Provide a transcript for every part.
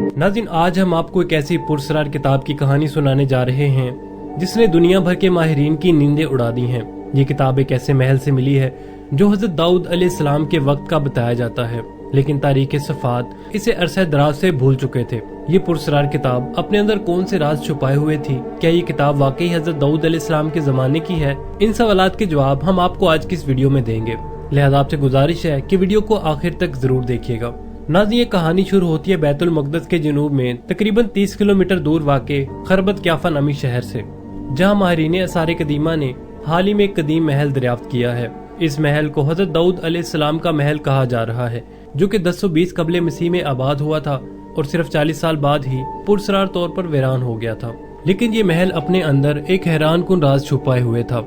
नाज़रीन, आज हम आपको एक ऐसी पुरस्कार किताब की कहानी सुनाने जा रहे हैं जिसने दुनिया भर के माहिरीन की नींदें उड़ा दी हैं। ये किताब एक ऐसे महल से मिली है जो हजरत दाऊद अलैहिस्सलाम के वक्त का बताया जाता है, लेकिन तारीख सफ़ात इसे अरसे दराज से भूल चुके थे। ये पुरस्कार किताब अपने अंदर कौन से राज छुपाए हुए थी? क्या ये किताब वाकई हजरत दाऊद अलैहिस्सलाम के जमाने की है? इन सवालात के जवाब हम आपको आज की इस वीडियो में देंगे, लिहाजा आपसे गुजारिश है कि वीडियो को आखिर तक जरूर देखिएगा। नाज़रीन, ये कहानी शुरू होती है बैतुल मक़दस के जनूब में तकरीबन 30 किलोमीटर दूर वाक़े खरबत क्याफा नामी शहर से, जहाँ माहिरीन आसार कदीमा ने हाल ही में एक कदीम महल दरियाफ्त किया है। इस महल को हजरत दाऊद अलैहिस्सलाम का महल कहा जा रहा है, जो कि 1020 कबले मसीह में आबाद हुआ था और सिर्फ 40 साल बाद ही पुरस्कार तौर पर वीरान हो गया था। लेकिन ये महल अपने अंदर एक हैरान कुन राज छुपाए हुए था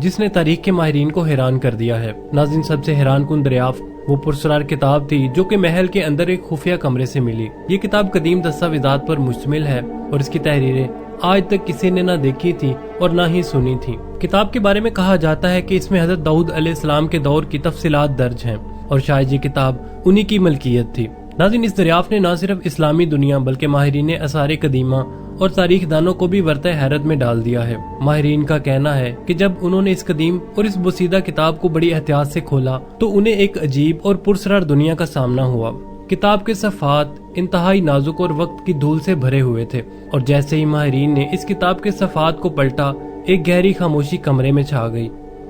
जिसने तारीख के माहिरीन को हैरान कर दिया है। नाज़रीन, सबसे हैरान कुन दरियाफ्त वो पुरस्कार किताब थी जो कि महल के अंदर एक खुफिया कमरे से मिली। ये किताब कदीम दस्तावेज़ात पर मुश्तमिल है और इसकी तहरीरें आज तक किसी ने ना देखी थी और ना ही सुनी थी। किताब के बारे में कहा जाता है कि इसमें हजरत दाऊद अलैहिस्सलाम के दौर की तफसीलात दर्ज हैं और शायद ये किताब उन्हीं की मलकियत थी। नाज़रीन, इस दरियाफ्त ने न सिर्फ इस्लामी दुनिया बल्कि माहिरीन आसार कदीमा और तारीख दानों को भी वर्ते हैरत में डाल दिया है। माहिरीन का कहना है कि जब उन्होंने इस कदीम और इस बोसीदा किताब को बड़ी एहतियात से खोला तो उन्हें एक अजीब और पुरस्कार दुनिया का सामना हुआ। किताब के सफ़ात इंतहाई नाजुक और वक्त की धूल से भरे हुए थे और जैसे ही माहिरीन ने इस किताब के सफ़ात को पलटा, एक गहरी खामोशी कमरे में छा गई।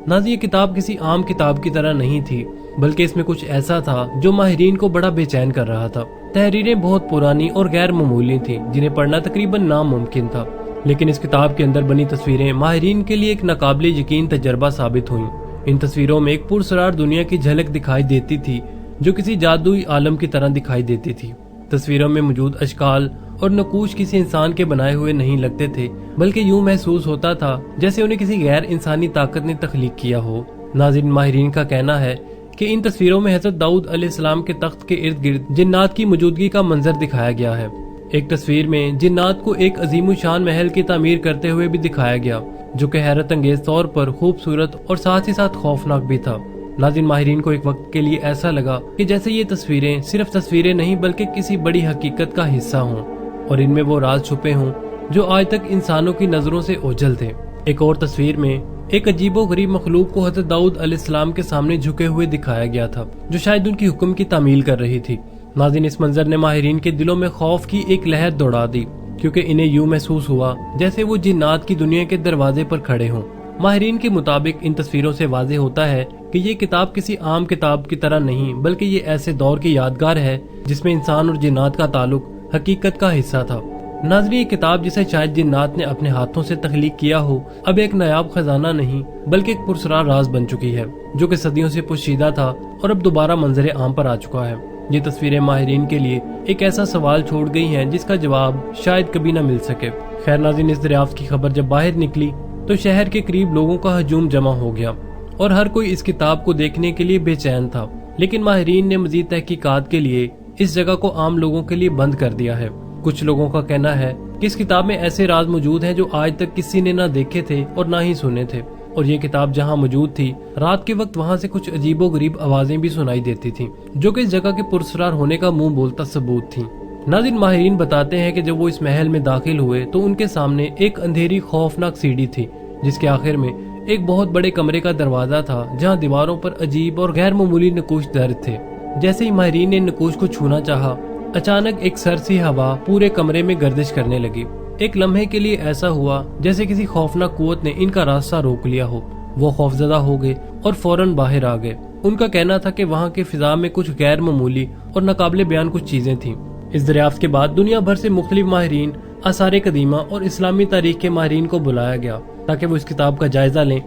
नाज़रीन, ये किताब किसी आम किताब की तरह नहीं थी, बल्कि इसमें कुछ ऐसा था जो माहिरीन को बड़ा बेचैन कर रहा था। तहरीरें बहुत पुरानी और गैर मामूली थी, जिन्हें पढ़ना तकरीबन नामुमकिन था। लेकिन इस किताब के अंदर बनी तस्वीरें माहिरीन के लिए एक नाकाबिले यकीन तजर्बा साबित हुई। इन तस्वीरों में एक पुरस्कार दुनिया की झलक दिखाई देती थी जो किसी जादुई आलम की तरह दिखाई देती थी। तस्वीरों में मौजूद अशकाल और नकूश किसी इंसान के बनाए हुए नहीं लगते थे, बल्कि यूं महसूस होता था जैसे उन्हें किसी गैर इंसानी ताकत ने तख्लीक किया हो। नाज़रीन, माहिरीन का कहना है कि इन तस्वीरों में हजरत दाऊद अलैहिस्सलाम के तख्त के इर्द गिर्द जिन्नात की मौजूदगी का मंजर दिखाया गया है। एक तस्वीर में जिन्नात को एक अजीमुशान महल की तामीर करते हुए भी दिखाया गया, जो कि हैरत अंगेज तौर पर खूबसूरत और साथ ही साथ खौफनाक भी था। नाज़रीन, माहिरीन को एक वक्त के लिए ऐसा लगा कि जैसे ये तस्वीरें सिर्फ तस्वीरें नहीं बल्कि किसी बड़ी हकीकत का हिस्सा हों और इनमें वो राज छुपे हों जो आज तक इंसानों की नजरों से ओझल थे। एक और तस्वीर में एक अजीबो गरीब मखलूक को हजरत दाऊद अलैहिस्सलाम के सामने झुके हुए दिखाया गया था, जो शायद उनकी हुक्म की तामील कर रही थी। नाज़रीन, इस मंजर ने माहिरीन के दिलों में खौफ की एक लहर दौड़ा दी, क्योंकि इन्हें यूं महसूस हुआ जैसे वो जिन्नात की दुनिया के दरवाजे पर खड़े हों। माहिरीन के मुताबिक इन तस्वीरों से वाज़े होता है कि ये किताब किसी आम किताब की तरह नहीं, बल्कि ये ऐसे दौर की यादगार है जिसमें इंसान और जिन्नात का ताल्लुक हकीकत का हिस्सा था। नाज़रीन, ये किताब जिसे शायद जिन्नात ने अपने हाथों से तख्लीक किया हो, अब एक नायाब खजाना नहीं बल्कि एक पुरस्कार राज बन चुकी है, जो कि सदियों से पोशीदा था और अब दोबारा मंजरे आम पर आ चुका है। ये तस्वीरें माहिरीन के लिए एक ऐसा सवाल छोड़ गई हैं जिसका जवाब शायद कभी न मिल सके। खैर नाज़रीन, इस दरियाफ्त की खबर जब बाहर निकली तो शहर के करीब लोगों का हजूम जमा हो गया और हर कोई इस किताब को देखने के लिए बेचैन था। लेकिन माहिरीन ने मजीद तहकीकात के लिए इस जगह को आम लोगों के लिए बंद कर दिया है। कुछ लोगों का कहना है कि इस किताब में ऐसे राज मौजूद हैं जो आज तक किसी ने ना देखे थे और ना ही सुने थे, और ये किताब जहां मौजूद थी रात के वक्त वहां से कुछ अजीबो गरीब आवाजें भी सुनाई देती थीं, जो कि इस जगह के पुरस्कार होने का मुंह बोलता सबूत थी। नाज़रीन, माहिरीन बताते हैं कि जब वो इस महल में दाखिल हुए तो उनके सामने एक अंधेरी खौफनाक सीढ़ी थी, जिसके आखिर में एक बहुत बड़े कमरे का दरवाजा था जहाँ दीवारों पर अजीब और गैर मामूली नकूश दर्ज थे। जैसे ही माहिरीन ने नकूश को छूना चाहा, अचानक एक सरसी हवा पूरे कमरे में गर्दिश करने लगी। एक लम्हे के लिए ऐसा हुआ जैसे किसी खौफनाक कुव्वत ने इनका रास्ता रोक लिया हो। वो खौफजदा हो गए और फौरन बाहर आ गए। उनका कहना था कि वहाँ के फिजा में कुछ गैर मामूली और नाकाबिले बयान कुछ चीजें थीं। इस दरियाफ्त के बाद दुनिया भर से मुख्तलिफ माहिरीन, आसार कदीमा और इस्लामी तारीख के माहिरीन को बुलाया गया ताकि वो इस किताब का जायजा लें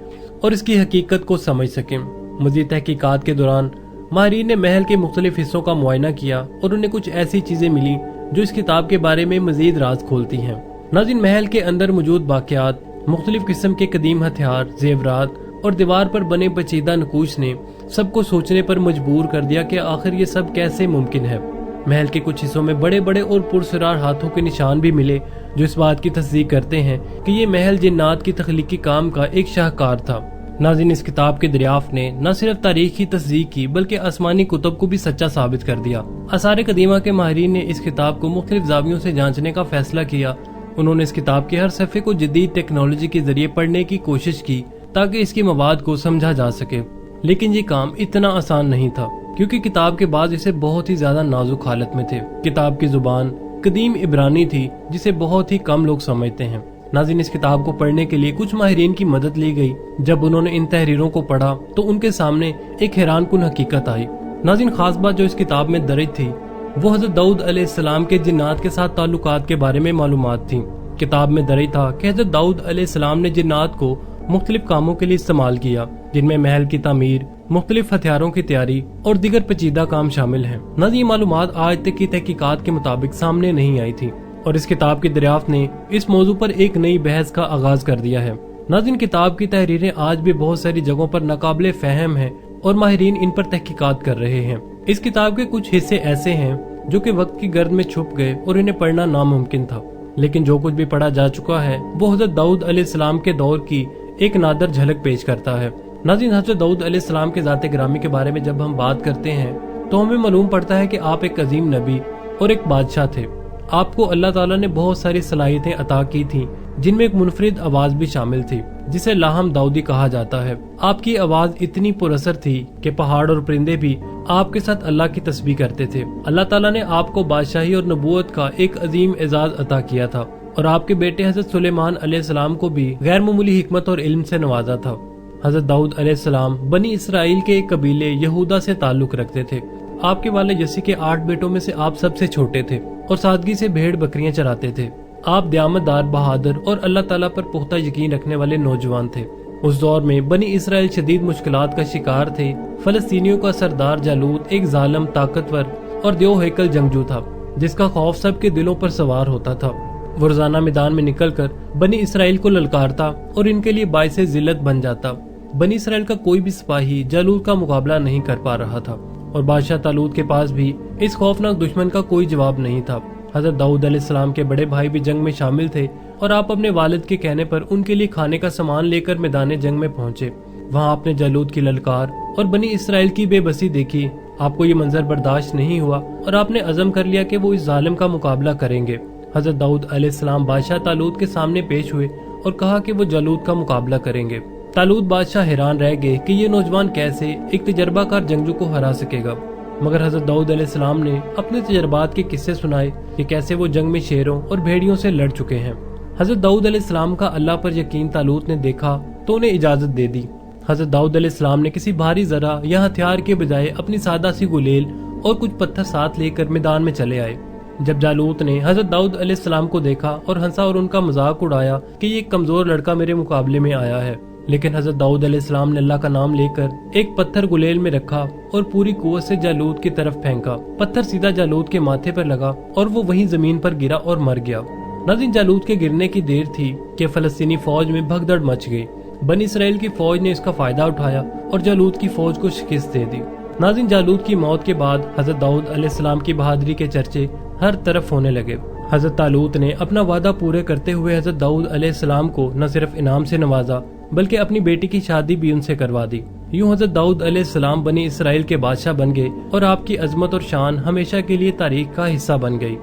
और इसकी हकीकत को समझ सकें। मज़ीद तहकीकात के दौरान माहिरीन ने महल के मुख्तलिफ हिस्सों का मुआयना किया और उन्हें कुछ ऐसी चीजें मिली जो इस किताब के बारे में मजीद राज खोलती हैं। नाज़रीन, महल के अंदर मौजूद बाक़ियात, मुख्तलिफ किस्म के कदीम हथियार, जेवरात और दीवार पर बने पेचीदा नकूश ने सबको सोचने पर मजबूर कर दिया कि आखिर ये सब कैसे मुमकिन है। महल के कुछ हिस्सों में बड़े बड़े और पुरस्कार हाथों के निशान भी मिले, जो इस बात की तस्दीक करते हैं कि ये महल जिन्नात की तख्लीकी काम का एक शाहकार था। नाज़रीन, इस किताब के दरियाफ्त ने न सिर्फ तारीख की तस्दीक की बल्कि आसमानी कुतुब को भी सच्चा साबित कर दिया। आसार कदीमा के माहिरीन ने इस किताब को मुख्तलिफ ज़ावियों से जांचने का फैसला किया। उन्होंने इस किताब के हर सफ़े को जदीद टेक्नोलॉजी के जरिए पढ़ने की कोशिश की ताकि इसके मवाद को समझा जा सके, लेकिन ये काम इतना आसान नहीं था क्योंकि किताब के बाद इसे बहुत ही ज्यादा नाजुक हालत में थे। किताब की जुबान कदीम इब्रानी थी जिसे बहुत ही कम लोग समझते हैं। नाज़रीन, इस किताब को पढ़ने के लिए कुछ माहिरीन की मदद ली गई। जब उन्होंने इन तहरीरों को पढ़ा तो उनके सामने एक हैरान कुन हकीकत आई। नाज़रीन, खास बात जो इस किताब में दर्ज थी वो हज़रत दाऊद अलैहिस्सलाम के जिन्नात के साथ ताल्लुकात के बारे में मालूमात थी। किताब में दर्ज था कि हज़रत दाऊद अलैहिस्सलाम ने जिन्नात को मुख्तलिफ कामों के लिए इस्तेमाल किया, जिनमें महल की तामीर, मुख्तलिफ हथियारों की तैयारी और दीगर पेचीदा काम शामिल हैं। नाज़रीन, ये मालूमात आज तक की तहकीकात के मुताबिक सामने नहीं आई थी और इस किताब की दरियाफ्त ने इस मौजू पर एक नई बहस का आगाज कर दिया है। नाज़रीन, किताब की तहरीरें आज भी बहुत सारी जगहों पर नाकाबिले फहम है और माहिरीन इन पर तहकीकात कर रहे हैं। इस किताब के कुछ हिस्से ऐसे हैं जो कि वक्त की गर्द में छुप गए और इन्हें पढ़ना नामुमकिन था, लेकिन जो कुछ भी पढ़ा जा चुका है वो हज़रत दाऊद अलैहिस्सलाम के दौर की एक नादर झलक पेश करता है। नाज़रीन, हज़रत दाऊद अलैहिस्सलाम के ज़ात गिरामी के बारे में जब हम बात करते हैं तो हमें मालूम पड़ता है कि आप एक अजीम नबी और एक बादशाह थे। आपको अल्लाह ताला ने बहुत सारी सलाहियतें अता की थी, जिनमें एक मुनफरिद आवाज भी शामिल थी जिसे लाहम दाऊदी कहा जाता है। आपकी आवाज इतनी पुरअसर थी कि पहाड़ और परिंदे भी आपके साथ अल्लाह की तस्बीह करते थे। अल्लाह ताला ने आपको बादशाही और नबूवत का एक अजीम एजाज अता किया था और आपके बेटे हज़रत सुलेमान अलैहिस्सलाम को भी गैर मामूली हिकमत और इल्म से नवाजा था। हज़रत दाऊद अलैहिस्सलाम बनी इसराइल के एक कबीले यहूदा से ताल्लुक रखते थे। आपके वालिद यसी के 8 बेटों में से आप सबसे छोटे थे और सादगी से भेड़ बकरियां चराते थे। आप दयामतदार, बहादुर और अल्लाह ताला पर पुख्ता यकीन रखने वाले नौजवान थे। उस दौर में बनी इसराइल शदीद मुश्किलात का शिकार थे। फलस्तीनियों का सरदार जालूत एक जालिम, ताकतवर और देव हैकल जंगजू था जिसका खौफ सबके दिलों पर सवार होता था। वो रोजाना मैदान में निकलकर बनी इसराइल को ललकारता और इनके लिए बाइसे जिल्लत बन जाता। बनी इसराइल का कोई भी सिपाही जालूत का मुकाबला नहीं कर पा रहा था और बादशाह तालूत के पास भी इस खौफनाक दुश्मन का कोई जवाब नहीं था। हज़रत दाऊद अलैहिस्सलाम के बड़े भाई भी जंग में शामिल थे और आप अपने वालिद के कहने पर उनके लिए खाने का सामान लेकर मैदान जंग में पहुंचे। वहां आपने जालूत की ललकार और बनी इसराइल की बेबसी देखी। आपको ये मंजर बर्दाश्त नहीं हुआ और आपने अज़म कर लिया कि वो इस जालिम का मुकाबला करेंगे। हज़रत दाऊद अलैहिस्सलाम बादशाह तालूत के सामने पेश हुए और कहा कि वो जालूत का मुकाबला करेंगे। तालूत बादशाह हैरान रह गए कि ये नौजवान कैसे एक तजर्बाकार जंगजू को हरा सकेगा, मगर हज़रत दाऊद अलैहिस्सलाम ने अपने तजर्बात के किस्से सुनाए कि कैसे वो जंग में शेरों और भेड़ियों से लड़ चुके हैं। हज़रत दाऊद अलैहिस्सलाम का अल्लाह पर यकीन तालूत ने देखा तो उन्हें इजाजत दे दी। हज़रत दाऊद अलैहिस्सलाम ने किसी भारी जरा या हथियार के बजाय अपनी सादा सी गुलेल और कुछ पत्थर साथ लेकर मैदान में चले आए। जब जालूत ने हज़रत दाऊद अलैहिस्सलाम को देखा और हंसा और उनका मजाक उड़ाया कि ये एक कमजोर लड़का मेरे मुकाबले में आया है, लेकिन हज़रत दाऊद अलैहिस्सलाम ने अल्लाह का नाम लेकर एक पत्थर गुलेल में रखा और पूरी कुव्वत से जालूत की तरफ फेंका। पत्थर सीधा जालूत के माथे पर लगा और वो वहीं जमीन पर गिरा और मर गया। नाज़रीन, जालूत के गिरने की देर थी कि फलस्तीनी फौज में भगदड़ मच गई। बनी इसराइल की फौज ने इसका फायदा उठाया और जालूत की फौज को शिकस्त दे दी। नाज़रीन, जालूत की मौत के बाद हज़रत दाऊद अलैहिस्सलाम की बहादुरी के चर्चे हर तरफ होने लगे। हज़रत तालूत ने अपना वादा पूरे करते हुए हज़रत दाऊद अलैहिस्सलाम को न सिर्फ इनाम से नवाजा बल्कि अपनी बेटी की शादी भी उनसे करवा दी। यूं हज़रत दाऊद अलैहिस्सलाम बनी इसराइल के बादशाह बन गए और आपकी अजमत और शान हमेशा के लिए तारीख का हिस्सा बन गई।